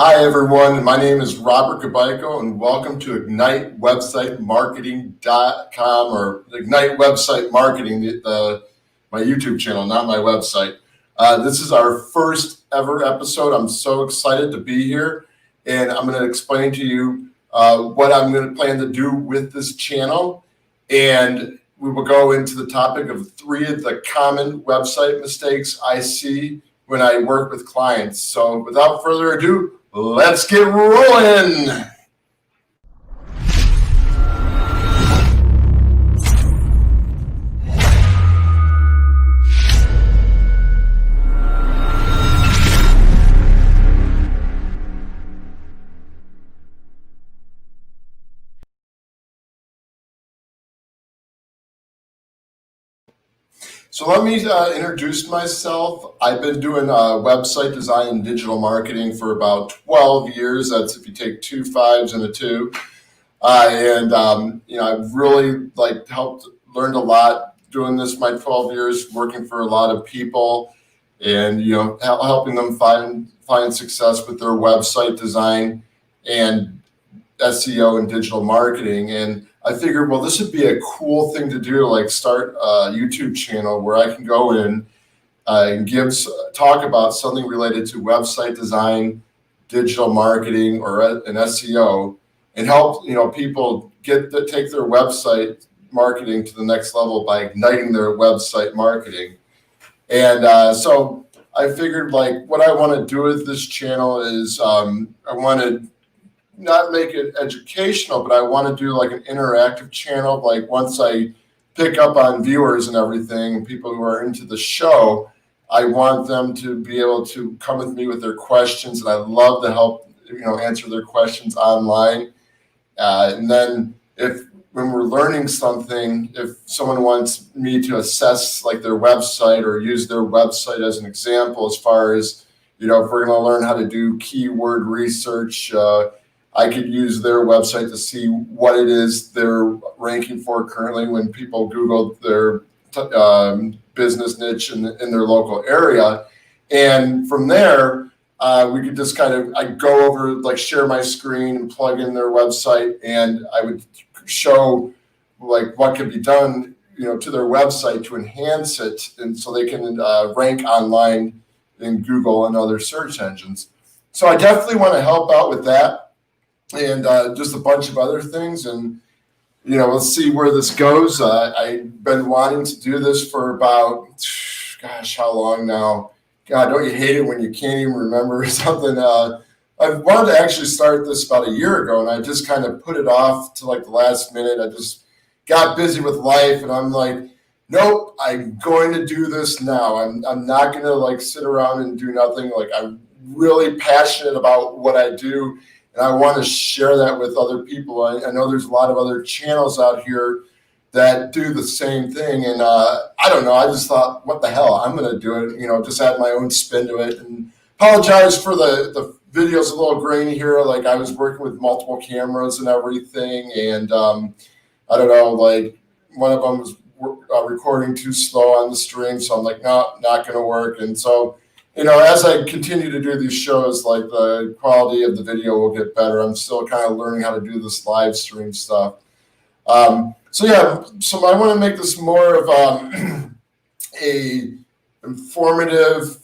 Hi, everyone. My name is Robert Gabayko, and welcome to IgniteWebsiteMarketing.com or Ignite Website Marketing, my YouTube channel, not my website. This is our first ever episode. I'm so excited to be here, and I'm going to explain to you what I'm going to plan to do with this channel. And we will go into the topic of 3 of the common website mistakes I see when I work with clients. So without further ado, let's get rolling. So let me introduce myself. I've been doing website design and digital marketing for about 12 years. That's if you take 2 5s and a 2. I've really learned a lot doing this my 12 years, working for a lot of people, and helping them find success with their website design and SEO and digital marketing. And I figured, well, this would be a cool thing to do, like start a YouTube channel where I can go in and talk about something related to website design, digital marketing, or an SEO, and help people take their website marketing to the next level by igniting their website marketing. And so I figured, like, what I want to do with this channel is I want to not make it educational, but I want to do like an interactive channel. Like, once I pick up on viewers and everything, people who are into the show, I want them to be able to come with me with their questions, and I love to help answer their questions online. And then when we're learning something, if someone wants me to assess like their website or use their website as an example, as far as if we're going to learn how to do keyword research, I could use their website to see what it is they're ranking for currently when people Google their business niche in their local area. And from there, we could just I'd go over, like, share my screen and plug in their website, and I would show like what could be done, to their website to enhance it, and so they can rank online in Google and other search engines. So I definitely want to help out with that, and just a bunch of other things. And we'll see where this goes. I've been wanting to do this for about, gosh, how long now? God, don't you hate it when you can't even remember something? I wanted to actually start this about a year ago, and I just kind of put it off to like the last minute. I just got busy with life, and I'm like, nope, I'm going to do this now. I'm not going to like sit around and do nothing. Like, I'm really passionate about what I do, and I want to share that with other people. I know there's a lot of other channels out here that do the same thing. And I don't know, I just thought, what the hell, I'm going to do it, just add my own spin to it. And apologize for the video's a little grainy here. Like, I was working with multiple cameras and everything. And I don't know, like, one of them was recording too slow on the stream. So I'm like, no, not going to work. And so, as I continue to do these shows, like, the quality of the video will get better. I'm still kind of learning how to do this live stream stuff. So I want to make this more of a informative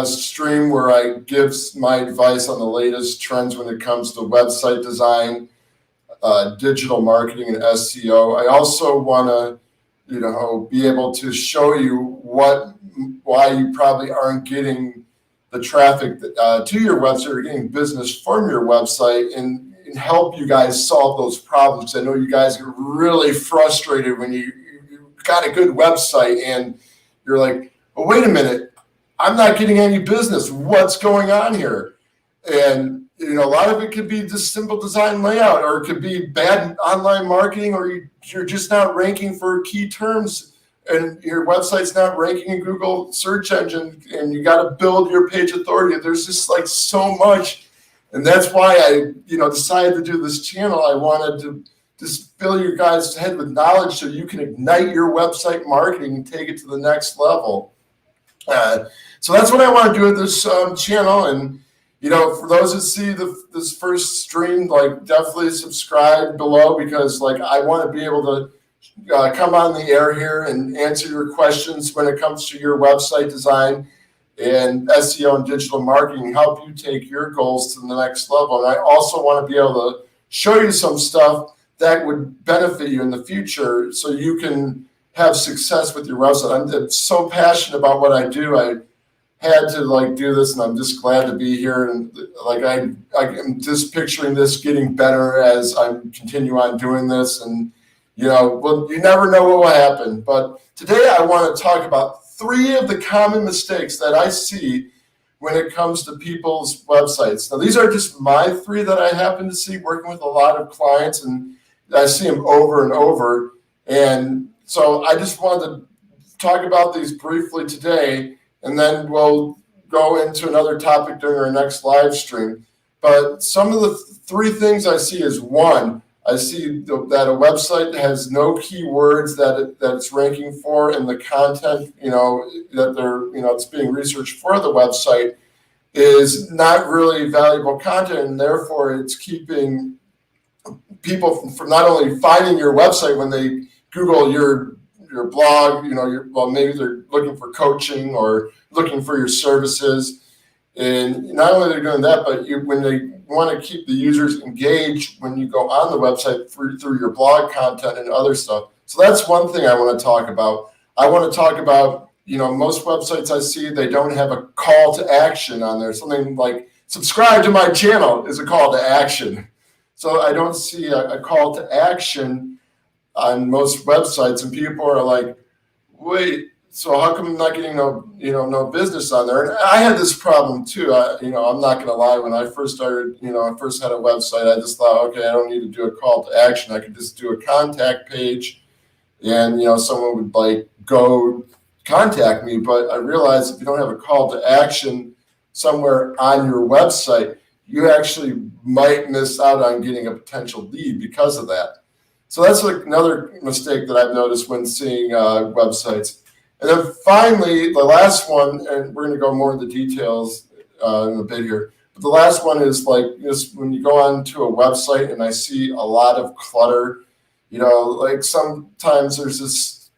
stream where I give my advice on the latest trends when it comes to website design, digital marketing, and SEO. I also want to, be able to show you why you probably aren't getting the traffic to your website or getting business from your website, and help you guys solve those problems. I know you guys get really frustrated when you got a good website and you're like, well, wait a minute, I'm not getting any business. What's going on here? And a lot of it could be just simple design layout, or it could be bad online marketing, or you're just not ranking for key terms, and your website's not ranking in Google search engine, and you got to build your page authority. There's just like so much. And that's why I, decided to do this channel. I wanted to just fill your guys' head with knowledge so you can ignite your website marketing and take it to the next level. So that's what I want to do with this channel. And, For those that see this first stream, like definitely subscribe below, because like I want to be able to come on the air here and answer your questions when it comes to your website design and SEO and digital marketing, help you take your goals to the next level. And I also want to be able to show you some stuff that would benefit you in the future so you can have success with your website. I'm so passionate about what I do. I had to like do this, and I'm just glad to be here. And like I'm just picturing this getting better as I continue on doing this. And well, you never know what will happen. But today I want to talk about 3 of the common mistakes that I see when it comes to people's websites. Now, these are just my 3 that I happen to see working with a lot of clients, and I see them over and over. And so I just wanted to talk about these briefly today, and then we'll go into another topic during our next live stream. But some of the 3 things I see is, 1, I see that a website has no keywords that it's ranking for, and the content, that it's being researched for the website is not really valuable content, and therefore it's keeping people from not only finding your website when they Google your blog, maybe they're looking for coaching or looking for your services. And not only they're doing that, but when they want to keep the users engaged when you go on the website through your blog content and other stuff. So that's one thing I want to talk about. I want to talk about, most websites I see, they don't have a call to action on there. Something like subscribe to my channel is a call to action. So I don't see a call to action on most websites, and people are like, wait, so how come I'm not getting no business on there? And I had this problem too. I'm not going to lie. When I first started, I first had a website, I just thought, okay, I don't need to do a call to action. I could just do a contact page, and someone would like go contact me. But I realized if you don't have a call to action somewhere on your website, you actually might miss out on getting a potential lead because of that. So that's like another mistake that I've noticed when seeing websites. And then finally, the last one, and we're going to go more into details in a bit here, but the last one is like just when you go onto a website and I see a lot of clutter, like sometimes there's this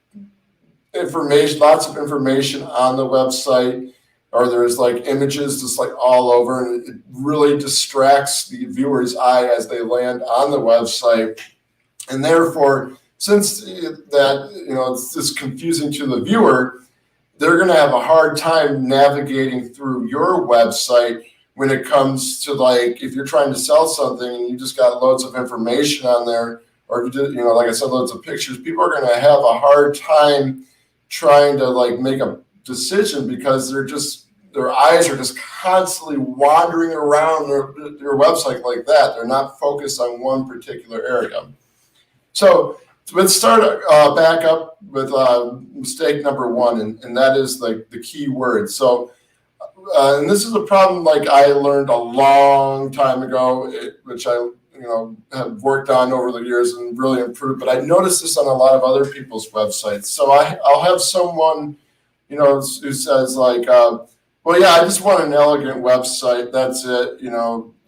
information, lots of information on the website, or there's like images just like all over, and it really distracts the viewer's eye as they land on the website. And therefore, since it's just confusing to the viewer, they're going to have a hard time navigating through your website when it comes to like if you're trying to sell something and you just got loads of information on there, or if you did, like I said, loads of pictures. People are going to have a hard time trying to like make a decision because their eyes are just constantly wandering around your website like that. They're not focused on one particular area. So let's start back up with mistake number 1, and that is like the keyword. So, and this is a problem like I learned a long time ago, which I have worked on over the years and really improved. But I noticed this on a lot of other people's websites. So I'll have someone who says like, well, yeah, I just want an elegant website. That's it.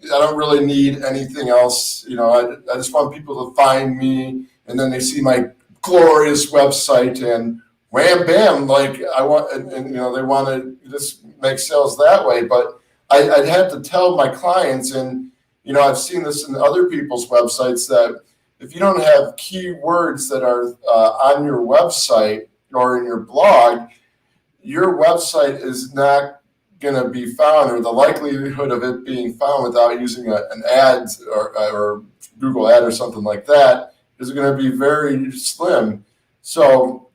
I don't really need anything else. I just want people to find me, and then they see my glorious website, and wham, bam, like I want, and they want to just make sales that way. But I'd have to tell my clients, and I've seen this in other people's websites, that if you don't have keywords that are on your website or in your blog, your website is not going to be found, or the likelihood of it being found without using an ad or Google ad or something like that is going to be very slim. So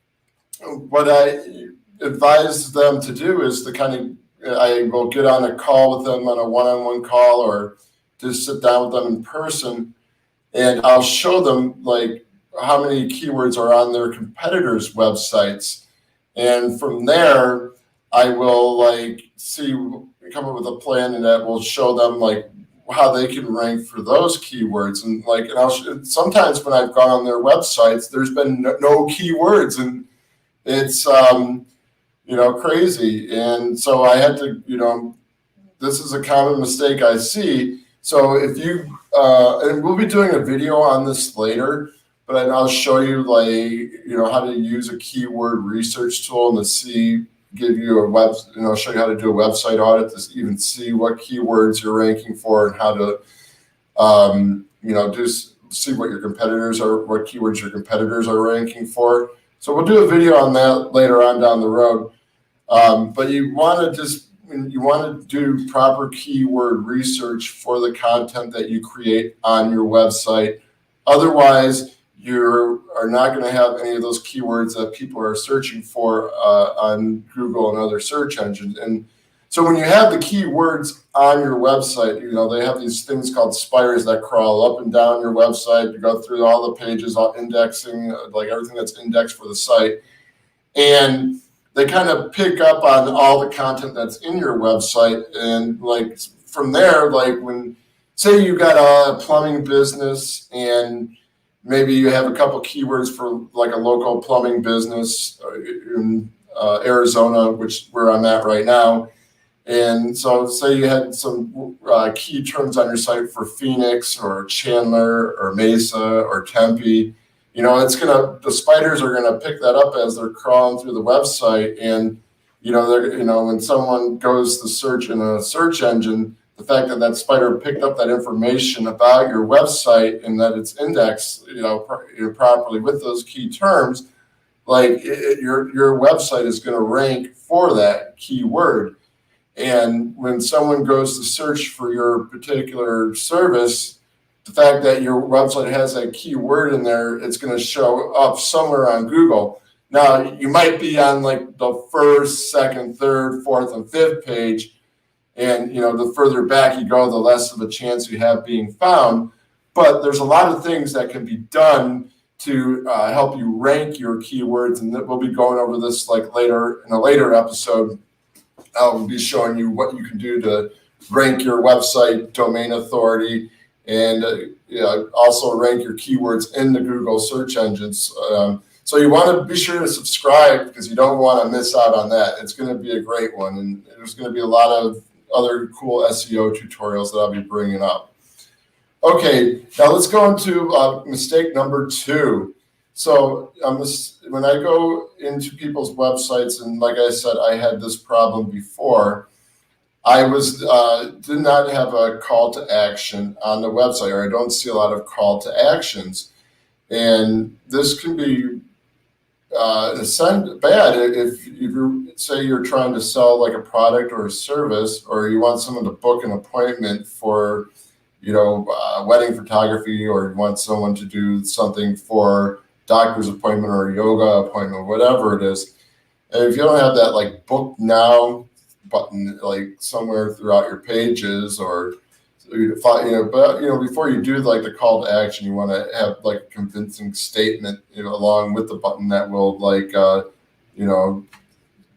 what I advise them to do is to I will get on a call with them, on a one-on-one call, or just sit down with them in person, and I'll show them like how many keywords are on their competitors' websites. And from there, I will come up with a plan, and that will show them like how they can rank for those keywords. And sometimes when I've gone on their websites, there's been no keywords, and it's crazy. And so I had to this is a common mistake I see. So if you, and we'll be doing a video on this later, but I'll show you how to use a keyword research tool and give you a show you how to do a website audit to even see what keywords you're ranking for and how to, see what what keywords your competitors are ranking for. So we'll do a video on that later on down the road. But you want to do proper keyword research for the content that you create on your website. Otherwise, you are not going to have any of those keywords that people are searching for on Google and other search engines. And so when you have the keywords on your website, they have these things called spiders that crawl up and down your website to go through all the pages, all indexing, like everything that's indexed for the site. And they kind of pick up on all the content that's in your website. And like from there, like say you got a plumbing business and maybe you have a couple keywords for like a local plumbing business in Arizona, where I'm at right now. And so say you had some key terms on your site for Phoenix or Chandler or Mesa or Tempe. The spiders are gonna pick that up as they're crawling through the website, and when someone goes to search in a search engine, the fact that spider picked up that information about your website and that it's indexed, properly with those key terms, like your website is going to rank for that keyword. And when someone goes to search for your particular service, the fact that your website has that keyword in there, it's going to show up somewhere on Google. Now, you might be on like the first, second, third, fourth, and fifth page. And, the further back you go, the less of a chance you have being found. But there's a lot of things that can be done to help you rank your keywords. And we'll be going over this later in a later episode. I'll be showing you what you can do to rank your website domain authority and also rank your keywords in the Google search engines. So you want to be sure to subscribe because you don't want to miss out on that. It's going to be a great one. And there's going to be a lot of other cool SEO tutorials that I'll be bringing up. Okay, now let's go into mistake number 2. So when I go into people's websites, and like I said, I had this problem before, I did not have a call to action on the website, or I don't see a lot of call to actions. And this can be bad if you say you're trying to sell like a product or a service, or you want someone to book an appointment for wedding photography, or you want someone to do something for doctor's appointment or yoga appointment, whatever it is. And if you don't have that like book now button like somewhere throughout your pages, or before you do like the call to action, you want to have like a convincing statement along with the button that will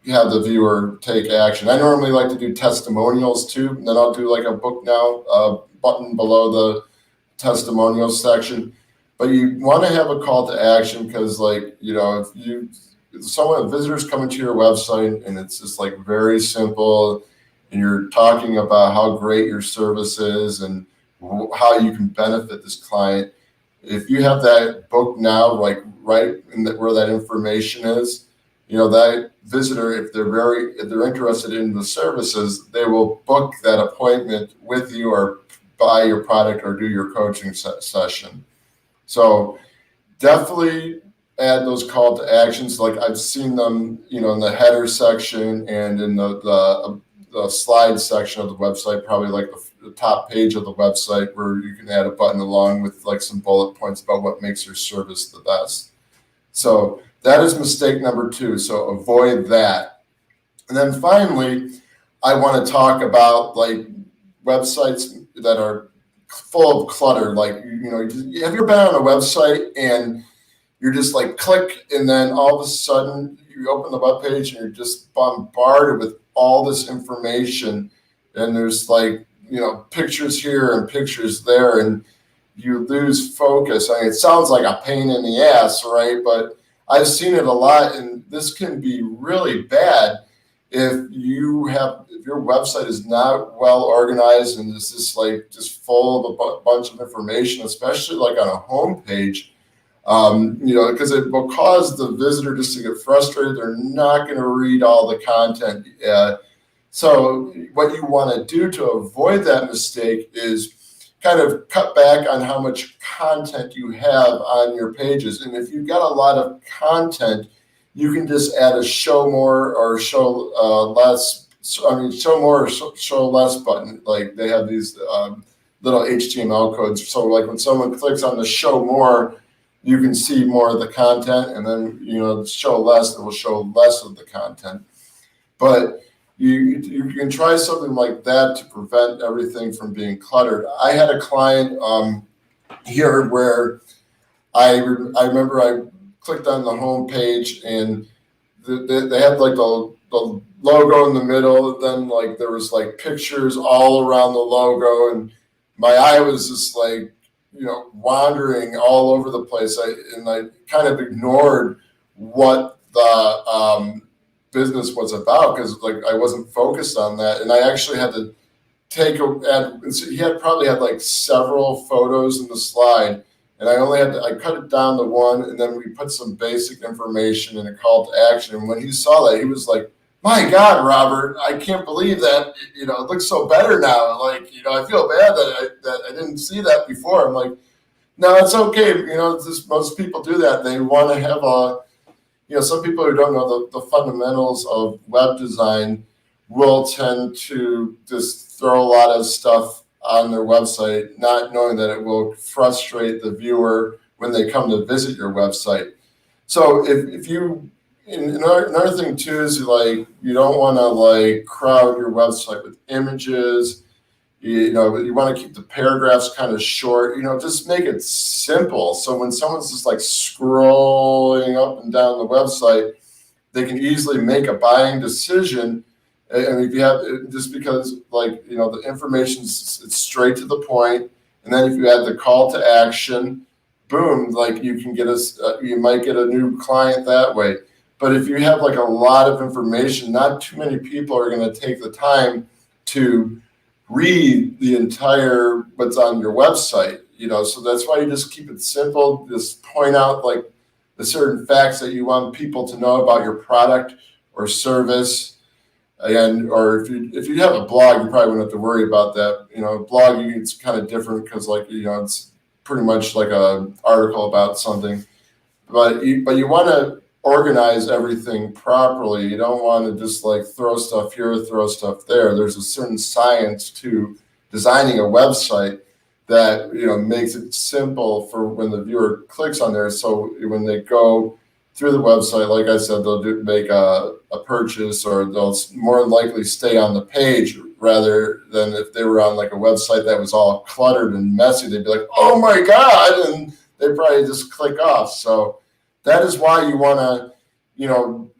have the viewer take action. I normally like to do testimonials too, and then I'll do like a book now button below the testimonials section. But you want to have a call to action because if visitors come into your website and it's just like very simple, and you're talking about how great your service is and how you can benefit this client, if you have that book now, like right in where that information is, that visitor, if they're interested in the services, they will book that appointment with you or buy your product or do your coaching session. So definitely add those call to actions. Like I've seen them, in the header section and in the slide section of the website, probably like the top page of the website, where you can add a button along with like some bullet points about what makes your service the best. So that is mistake number 2. So avoid that. And then finally, I want to talk about like websites that are full of clutter. Like, have you ever been on a website and you're just like click, and then all of a sudden you open the web page and you're just bombarded with all this information, and there's like, pictures here and pictures there, and you lose focus. I mean, it sounds like a pain in the ass, right? But I've seen it a lot, and this can be really bad if you have if your website is not well organized and is just full of a bunch of information, especially like on a home page, because it will cause the visitor just to get frustrated. They're not going to read all the content. So what you want to do to avoid that mistake is kind of cut back on how much content you have on your pages. And if you've got a lot of content, you can just add a show more or show less. Show more or show less button. Like they have these little HTML codes. So like when someone clicks on the show more, you can see more of the content, and then show less, it will show less of the content. But you can try something like that to prevent everything from being cluttered. I had a client here where I remember I clicked on the home page, and they had like the logo in the middle. Then like there was like pictures all around the logo, and my eye was just like wandering all over the place. I kind of ignored what the business was about because like I wasn't focused on that, and I actually had to he had probably had like several photos in the slide, and I cut it down to one, and then we put some basic information and a call to action. And when he saw that, he was like, "My God, Robert, I can't believe that, it looks so better now. Like, I feel bad that I didn't see that before." I'm like, "No, it's okay. Most people do that. They want to have some people who don't know the fundamentals of web design will tend to just throw a lot of stuff on their website, not knowing that it will frustrate the viewer when they come to visit your website. So if you, and another thing too is like, you don't want to like crowd your website with images. You want to keep the paragraphs kind of short, just make it simple. So when someone's just like scrolling up and down the website, they can easily make a buying decision. And if you have, just because like, the information's it's straight to the point. And then if you add the call to action, boom, like you can you might get a new client that way. But if you have like a lot of information, not too many people are going to take the time to read the entire what's on your website, so that's why you just keep it simple. Just point out like the certain facts that you want people to know about your product or service. Or if you have a blog, you probably wouldn't have to worry about that. Blogging, it's kind of different because like, it's pretty much like a article about something, but you want to organize everything properly. You don't want to just like throw stuff here, throw stuff there. There's a certain science to designing a website that makes it simple for when the viewer clicks on there. So when they go through the website, like I said, they'll make a purchase, or they'll more than likely stay on the page rather than if they were on like a website that was all cluttered and messy. They'd be like, "Oh my God," and they probably just click off. So that is why you want to,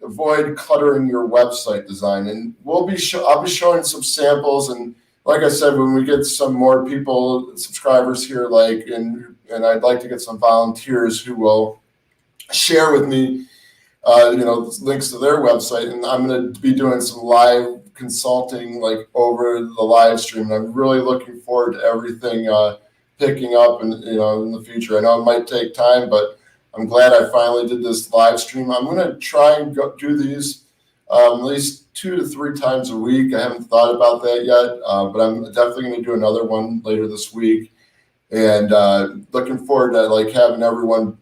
avoid cluttering your website design. And I'll be showing some samples. And like I said, when we get some more people, subscribers here, and I'd like to get some volunteers who will share with me, links to their website. And I'm going to be doing some live consulting like over the live stream. And I'm really looking forward to everything picking up in the future. I know it might take time, but I'm glad I finally did this live stream. I'm going to try and do these at least 2 to 3 times a week. I haven't thought about that yet, but I'm definitely going to do another one later this week. And looking forward to like having everyone,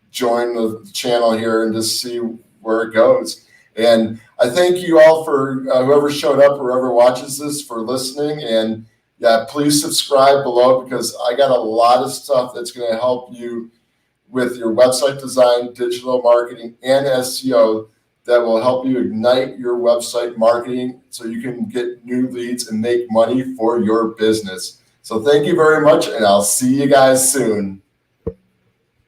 join the channel here and just see where it goes. And I thank you all for whoever showed up, whoever watches this, for listening. And yeah, please subscribe below, because I got a lot of stuff that's going to help you with your website design, digital marketing, and SEO that will help you ignite your website marketing so you can get new leads and make money for your business. So thank you very much, and I'll see you guys soon.